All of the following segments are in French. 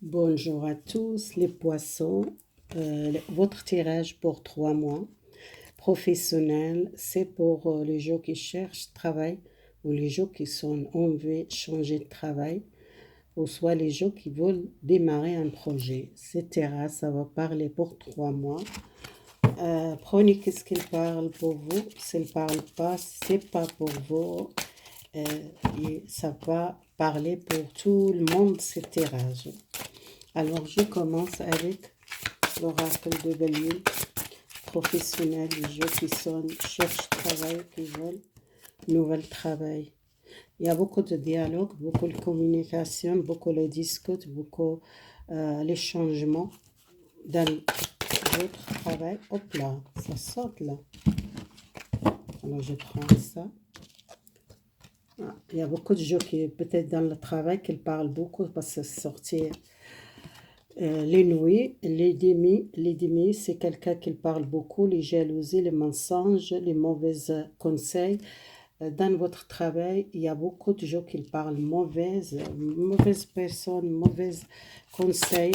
Bonjour à tous les poissons. Votre tirage pour 3 mois professionnel, c'est pour les gens qui cherchent travail ou les gens qui sont envie de changer de travail ou soit les gens qui veulent démarrer un projet, etc. Ça va parler pour 3 mois. Prenez qu'est-ce qu'il parle pour vous. S'il ne parle pas, c'est pas pour vous. Euh, et ça va parler pour tout le monde, ces tirages. Alors, je commence avec l'oracle de Bélier, professionnel, les gens qui cherchent travail, qui veulent nouvel travail. Il y a beaucoup de dialogue, beaucoup de communication, beaucoup de discutes, beaucoup les changements dans votre travail. Hop là, ça saute là. Alors, je prends ça. Il y a beaucoup de gens qui, peut-être dans le travail, qui parlent beaucoup parce que c'est sorti. Les nuits, les demi, c'est quelqu'un qui parle beaucoup, les jalousies, les mensonges, les mauvais conseils. Dans votre travail, il y a beaucoup de gens qui parlent mauvaises personnes, mauvais conseils,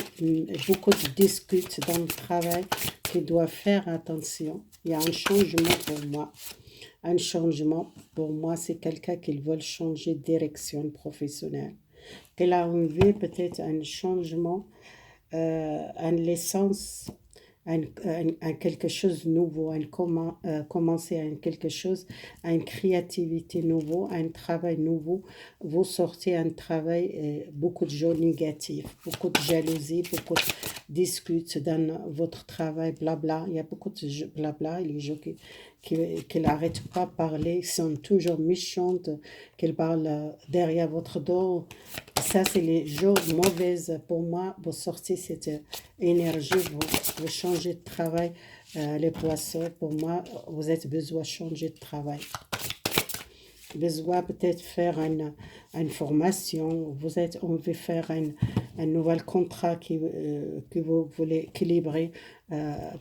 beaucoup de disputes dans le travail qui doivent faire attention. Il y a un changement pour moi. Un changement pour moi, c'est quelqu'un qui veut changer de direction professionnelle. Qu'elle a envie peut-être un changement une licence, un quelque chose de nouveau, commencer à quelque chose, une créativité nouveau, un travail nouveau. Vous sortez un travail, beaucoup de gens négatifs, beaucoup de jalousie, beaucoup de disputes dans votre travail, blabla. Il y a beaucoup de blabla, et les gens qui n'arrêtent pas de parler, sont toujours méchantes, qu'ils parlent derrière votre dos. Ça, c'est les jours mauvaises pour moi. Vous sortez cette énergie, vous changez de travail. Les poissons, pour moi, vous êtes besoin de changer de travail. Besoin peut-être faire une formation. On veut faire un nouvel contrat que vous voulez équilibrer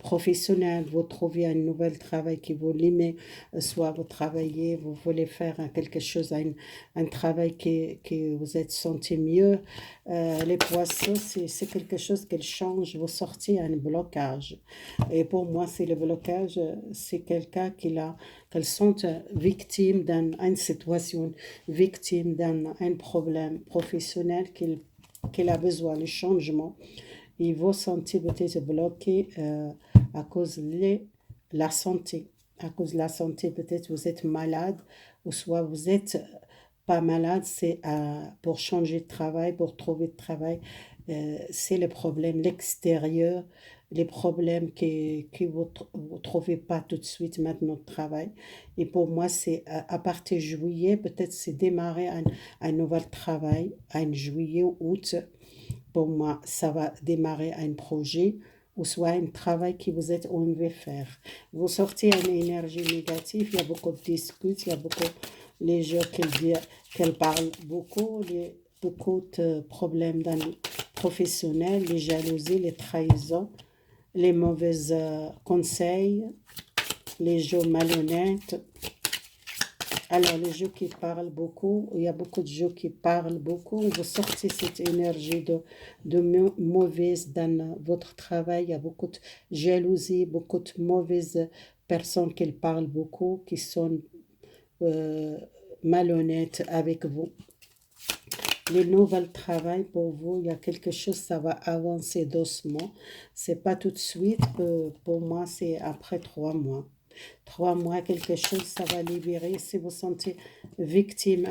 professionnel. Vous trouvez un nouvel travail qui vous limite. Soit vous travaillez, vous voulez faire quelque chose, un travail que vous êtes senti mieux. Les poissons, c'est quelque chose qui change. Vous sortez un blocage. Et pour moi, c'est le blocage, c'est quelqu'un qu'elles sont victimes d'une situation, victime d'un problème professionnel qu'il a besoin de changement. Ils vont sentir peut-être bloqué à cause de la santé. À cause de la santé, peut-être vous êtes malade ou soit vous êtes pas malade, c'est pour changer de travail, pour trouver de travail. C'est le problème, l'extérieur, les problèmes que vous trouvez pas tout de suite maintenant de travail. Et pour moi, c'est à partir de juillet, peut-être c'est démarrer un nouvel travail, en juillet ou août. Pour moi, ça va démarrer un projet ou soit un travail que vous êtes envie de faire. Vous sortez une énergie négative, il y a beaucoup de disputes, il y a beaucoup les gens qui parlent beaucoup, beaucoup de problèmes dans le professionnel, les jalousies, les trahisons, les mauvais conseils, les gens malhonnêtes. Alors, les gens qui parlent beaucoup, il y a beaucoup de gens qui parlent beaucoup. Vous sortez cette énergie de mauvaise dans votre travail. Il y a beaucoup de jalousie, beaucoup de mauvaises personnes qui parlent beaucoup, qui sont euh, malhonnêtes avec vous. Le nouvel travail pour vous, il y a quelque chose, ça va avancer doucement. C'est pas tout de suite. Pour moi, c'est après 3 mois. 3 mois, quelque chose, ça va libérer. Si vous sentez victime,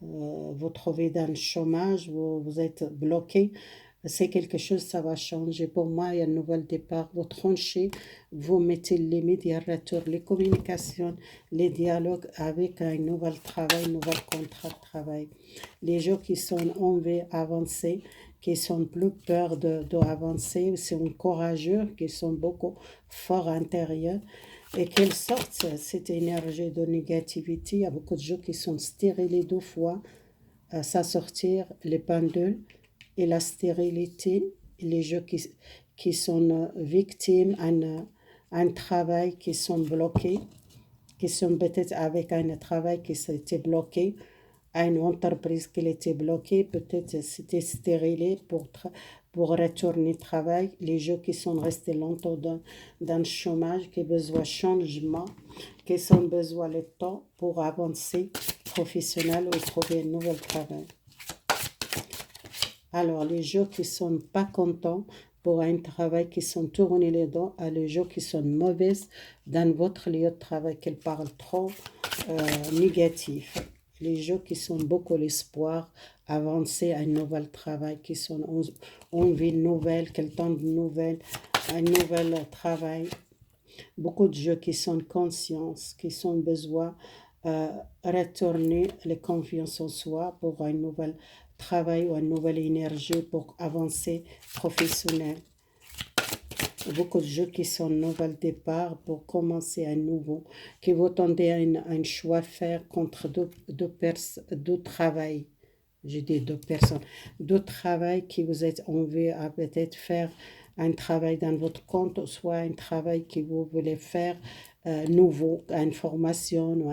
vous trouvez dans le chômage, vous êtes bloqué, c'est quelque chose, ça va changer. Pour moi, il y a un nouvel départ. Vous tranchez, vous mettez les médiateurs, les communications, les dialogues avec un nouvel travail, un nouvel contrat de travail. Les gens qui sont envie d'avancer, qui sont plus peur d'avancer, sont courageux, qui sont beaucoup forts intérieurs et qu'ils sortent cette énergie de négativité. Il y a beaucoup de gens qui sont stérilés 2 fois, ça sortir les pendules et la stérilité, les gens qui sont victimes un travail qui sont bloqués, qui sont peut-être avec un travail qui s'était bloqué. à une entreprise qui était bloquée, peut-être c'était stérilé pour retourner travail. Les gens qui sont restés longtemps dans le chômage, qui ont besoin de changement, qui ont besoin de temps pour avancer professionnel ou trouver un nouvel travail. Alors, les gens qui sont pas contents pour un travail, qui sont tournés les dents à les gens qui sont mauvaises dans votre lieu de travail, qui parlent trop négatif. Les gens qui sont beaucoup l'espoir, avancer à un nouvel travail, qui sont en vie nouvelle, quel temps de nouvelle, un nouvel travail. Beaucoup de gens qui sont conscients, qui sont besoin retourner les confiance en soi pour un nouvel travail ou une nouvelle énergie pour avancer professionnel. Beaucoup de gens qui sont nouvel départ pour commencer à nouveau, qui vont tenter un choix faire contre deux travail. J'ai dit deux personnes, deux travail qui vous êtes envie à peut-être faire un travail dans votre compte, soit un travail que vous voulez faire nouveau, une formation ou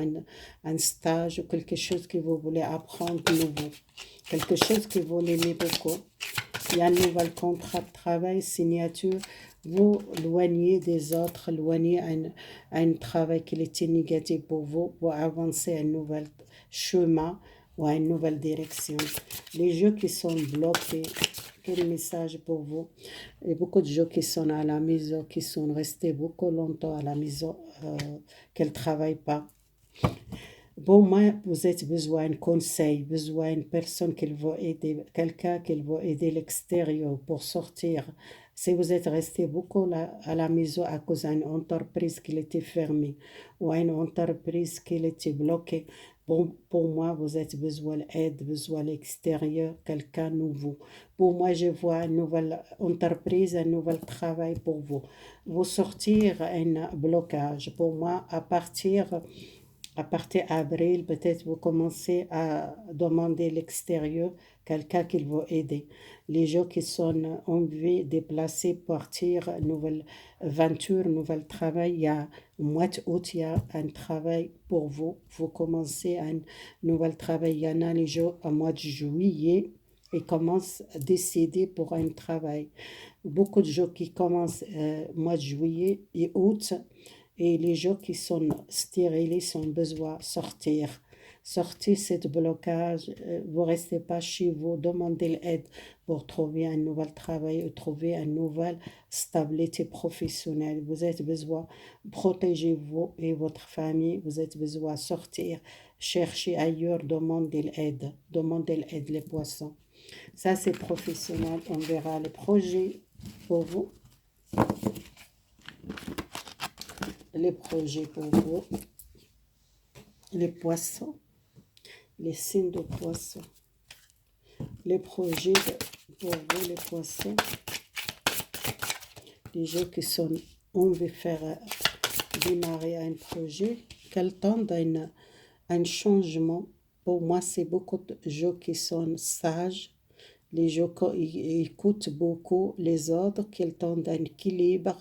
un stage ou quelque chose que vous voulez apprendre nouveau, quelque chose que vous aimez beaucoup. Il y a un nouvel contrat de travail, signature, vous loignez des autres, loignez un travail qui était négatif pour vous, pour avancer un nouvel chemin ou à une nouvelle direction. Les jeux qui sont bloqués, quel message pour vous? Et beaucoup de gens qui sont à la maison, qui sont restés beaucoup longtemps à la maison, qui ne travaillent pas. Bon, moi, vous avez besoin d'un conseil, besoin d'une personne qui va aider, quelqu'un qui va aider l'extérieur pour sortir. Si vous êtes resté beaucoup à la maison à cause d'une entreprise qui était fermée ou une entreprise qui était bloquée, bon, pour moi, vous avez besoin d'aide, besoin de l'extérieur, quelqu'un nouveau. Pour moi, je vois une nouvelle entreprise, un nouvel travail pour vous. Vous sortir un blocage. Pour moi, à partir d'avril, peut-être vous commencez à demander l'extérieur, quelqu'un qui va aider. Les gens qui sont envie de déplacer, partir, nouvelle aventure, nouvel travail, il y a au mois d'août, il y a un travail pour vous. Vous commencez un nouvel travail. Il y en a les gens au mois de juillet, ils commencent à décider pour un travail. Beaucoup de gens qui commencent au mois de juillet et août, et les gens qui sont stériles ont besoin de sortir. Sortez ce blocage, vous ne restez pas chez vous, demandez l'aide pour trouver un nouvel travail, trouver une nouvelle stabilité professionnelle. Vous avez besoin de protéger vous et votre famille, vous avez besoin de sortir, chercher ailleurs, demandez l'aide les poissons. Ça c'est professionnel, on verra le projet pour vous. Les projets pour vous, les poissons, les signes de poissons, les projets pour vous, les poissons, les gens qui sont, on veut faire démarrer un projet, quel temps un changement. Pour moi, c'est beaucoup de gens qui sont sages, les gens qui écoutent beaucoup les autres, quel temps d'un équilibre,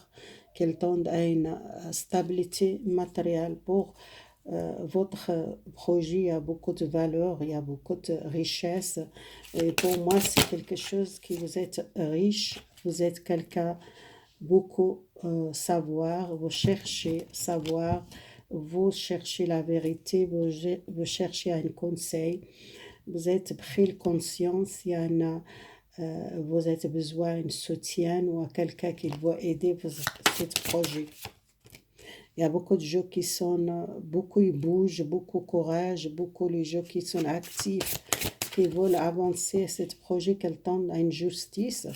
quel temps d'une stabilité matérielle pour votre projet. Il y a beaucoup de valeur, il y a beaucoup de richesse. Et pour moi, c'est quelque chose qui vous êtes riche, vous êtes quelqu'un beaucoup savoir, vous cherchez savoir, vous cherchez la vérité, vous cherchez un conseil, vous êtes pris conscience, il y en a, vous avez besoin d'un soutien ou à quelqu'un qui va aider ce projet. Il y a beaucoup de gens qui sont, beaucoup ils bougent, beaucoup courage, beaucoup les gens qui sont actifs, qui veulent avancer ce projet, qu'elle tendent à une justice.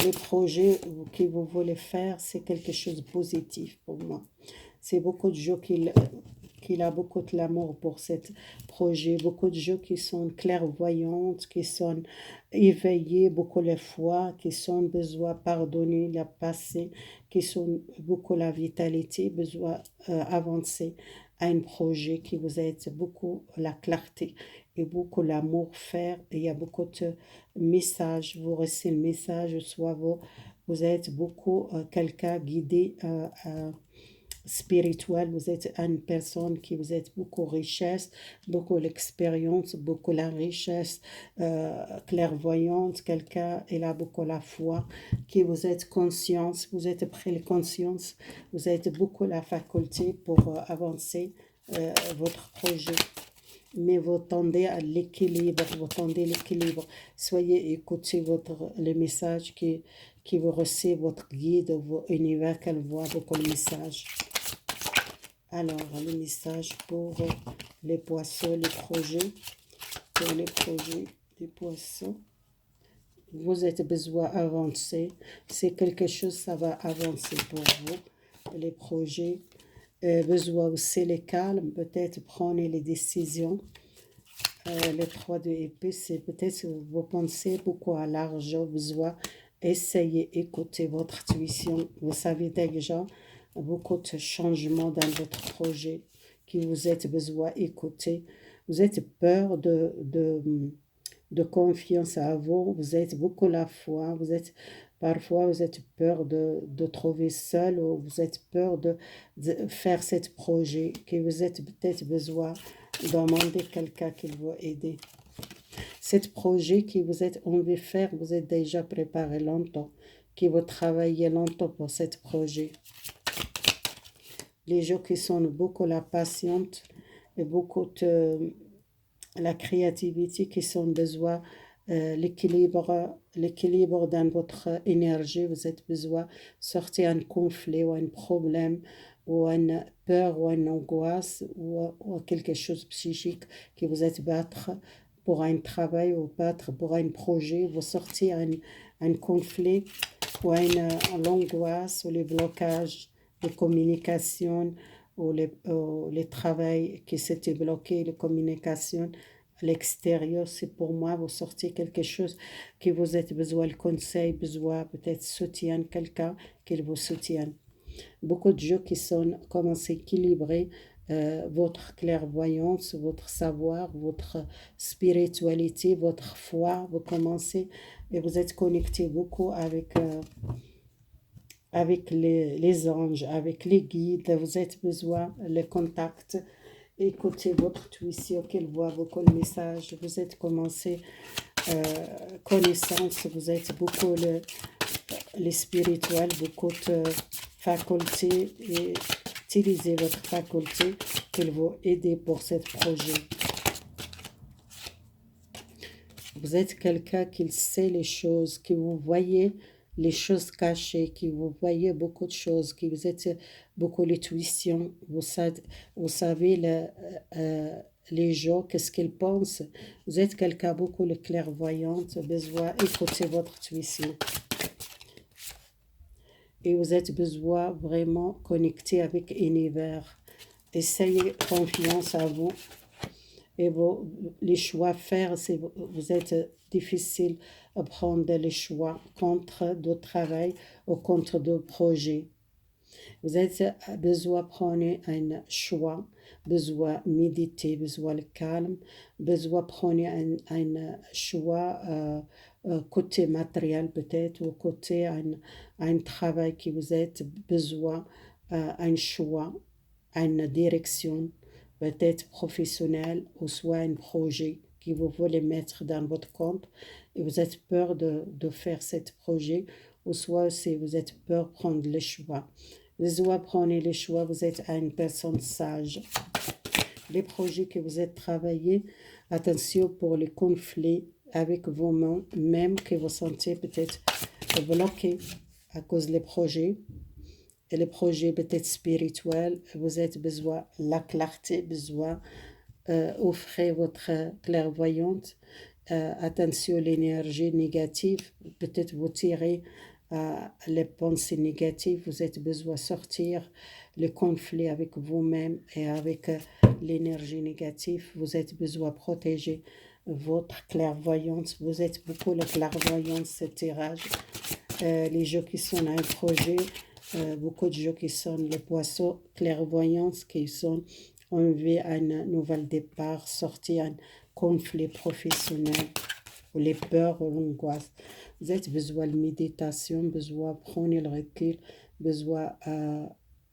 Les projets que vous voulez faire, c'est quelque chose de positif pour moi. C'est beaucoup de gens qui a beaucoup de l'amour pour ce projet, beaucoup de gens qui sont clairvoyantes, qui sont éveillés beaucoup la foi, qui sont besoin pardonner le passé, qui sont beaucoup la vitalité, besoin avancer à un projet qui vous aide beaucoup la clarté et beaucoup l'amour faire. Et il y a beaucoup de messages, vous recevez le message, soit vous êtes beaucoup quelqu'un guidé spirituel, vous êtes une personne qui vous êtes beaucoup richesse, beaucoup l'expérience, beaucoup la richesse, clairvoyante, quelqu'un, il a beaucoup la foi, qui vous êtes conscience, vous êtes pris de conscience, vous êtes beaucoup la faculté pour avancer votre projet. Mais vous tendez à l'équilibre, vous tendez l'équilibre. Soyez, écoutez le message qui vous reçoit, votre guide, votre univers, qu'elle voit beaucoup le message. Alors, le message pour les poissons, les projets, pour les projets des poissons. Vous avez besoin d'avancer. C'est quelque chose, ça va avancer pour vous. Les projets, besoin aussi les calmes, peut-être prendre les décisions. Le 3 de épée, c'est peut-être vous pensez beaucoup à l'argent, besoin. Essayez, écoutez votre intuition. Vous savez déjà beaucoup de changements dans votre projet qui vous êtes besoin d'écouter. Vous êtes peur de confiance à vous. Vous êtes beaucoup la foi. Parfois, vous êtes peur de trouver seul ou vous êtes peur de faire ce projet que vous êtes peut-être besoin de demander quelqu'un qui vous aider. Ce projet que vous êtes envie de faire, vous êtes déjà préparé longtemps, qui vous travaillez longtemps pour ce projet. Les gens qui sont beaucoup la patience et beaucoup de la créativité qui sont besoin l'équilibre dans votre énergie, vous êtes besoin de sortir un conflit ou un problème ou une peur ou une angoisse ou quelque chose de psychique qui vous êtes battre pour un travail ou battre pour un projet, vous sortez un conflit ou l'angoisse ou les blocages de communication ou les travail qui s'était bloqué, les communications à l'extérieur, c'est pour moi, vous sortez quelque chose qui vous êtes besoin de conseil, besoin peut-être soutien, quelqu'un qui vous soutienne. Beaucoup de gens qui sont commencent à équilibrer votre clairvoyance, votre savoir, votre spiritualité, votre foi, vous commencez et vous êtes connecté beaucoup avec les anges, avec les guides, vous avez besoin le contact, écoutez votre intuition, qu'elle voit beaucoup le message, vous êtes commencé connaissance, vous êtes beaucoup les spirituels, beaucoup de facultés et utilisez votre faculté qu'elle vous aider pour ce projet. Vous êtes quelqu'un qui sait les choses, qui vous voyez les choses cachées, qui vous voyez beaucoup de choses, qui vous êtes beaucoup l'intuition, vous savez les gens, qu'est-ce qu'ils pensent. Vous êtes quelqu'un beaucoup le clairvoyante, besoin d'écouter votre intuition. Et vous êtes besoin vraiment connecter avec l'univers. Essayez confiance à vous. Et les choix faire, vous êtes difficile à prendre les choix contre de travail ou contre de projet. Vous avez besoin de prendre un choix, besoin de méditer, besoin de calme, besoin de prendre un choix côté matériel peut-être ou côté un travail qui vous êtes besoin, un choix, une direction peut-être professionnel ou soit un projet que vous voulez mettre dans votre compte et vous êtes peur de faire ce projet ou soit si vous êtes peur de prendre le choix. Vous devez prendre les choix, vous êtes une personne sage. Les projets que vous êtes travaillés, attention pour les conflits avec vous-même que vous sentez peut-être bloqués à cause des projets. Et les projets peut-être spirituels, vous avez besoin de la clarté, besoin offrir votre clairvoyante. Attention à l'énergie négative, peut-être vous tirez les pensées négatives, vous avez besoin de sortir le conflit avec vous-même et avec l'énergie négative, vous avez besoin de protéger votre clairvoyance, vous êtes beaucoup la clairvoyance, ce tirage. Les gens qui sont à un projet, beaucoup de gens qui sont les poissons clairvoyants, qui sont envie à un nouvel départ, sortir un conflit professionnel, ou les peurs ou l'angoisse. Vous avez besoin de méditation, besoin de prendre le recul, besoin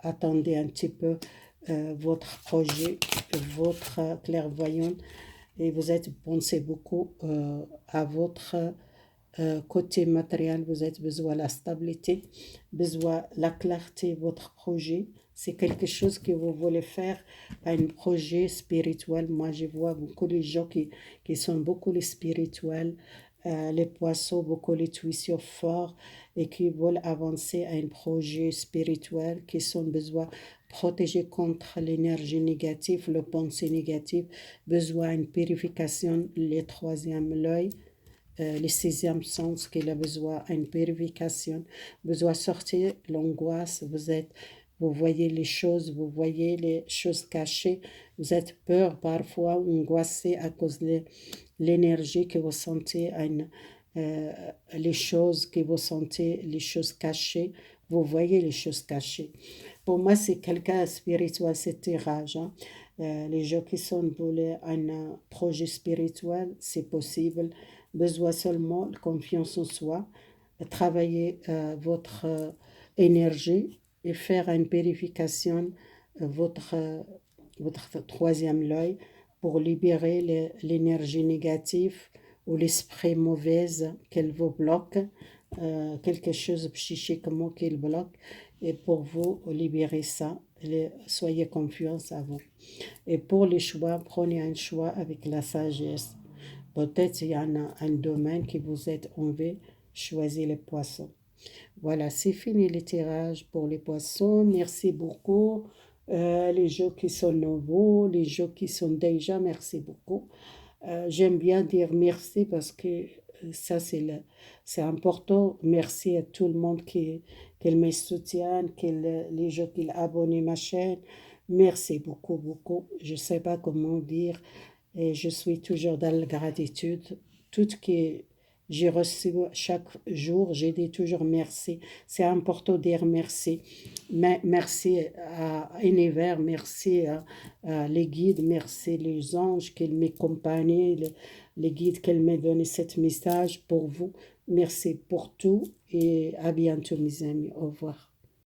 attendez un petit peu votre projet, votre clairvoyant, et vous êtes pensez beaucoup à votre côté matériel, vous avez besoin de la stabilité, besoin de la clarté, votre projet. C'est quelque chose que vous voulez faire, un projet spirituel. Moi, je vois beaucoup de gens qui sont beaucoup les spirituels, les poissons, beaucoup les tuitions forts et qui veulent avancer à un projet spirituel, qui sont besoin protéger contre l'énergie négative, le pensée négative, besoin d'une purification, le troisième l'œil, le sixième sens qu'il a besoin d'une purification, besoin de sortir l'angoisse, vous voyez vous voyez les choses cachées, vous êtes peur parfois, angoissé à cause de l'énergie que vous sentez, les choses que vous sentez, les choses cachées, vous voyez les choses cachées. Pour moi, c'est quelqu'un spirituel, c'est tirage. Hein. Les gens qui sont pour un projet spirituel, c'est possible. Besoin seulement de confiance en soi, travailler votre énergie et faire une purification, votre, votre troisième l'œil pour libérer l'énergie négative ou l'esprit mauvaise qu'elle vous bloque, quelque chose psychiquement qui le bloque, et pour vous libérer ça, soyez confiance à vous. Et pour les choix, prenez un choix avec la sagesse. Peut-être il y en a un domaine qui vous est enlevé, choisissez les poissons. Voilà, c'est fini les tirages pour les poissons. Merci beaucoup. Les jeux qui sont nouveaux, les jeux qui sont déjà, merci beaucoup. J'aime bien dire merci parce que ça, c'est important. Merci à tout le monde qui me soutient, les gens qui abonnent à ma chaîne. Merci beaucoup, beaucoup. Je ne sais pas comment dire. Et je suis toujours dans la gratitude. Tout ce que j'ai reçu chaque jour, j'ai dit toujours merci. C'est important de dire merci. Merci à Univers, merci à les guides, merci les anges qui m'accompagnent, les guides qui m'ont donné ce message pour vous. Merci pour tout et à bientôt mes amis. Au revoir.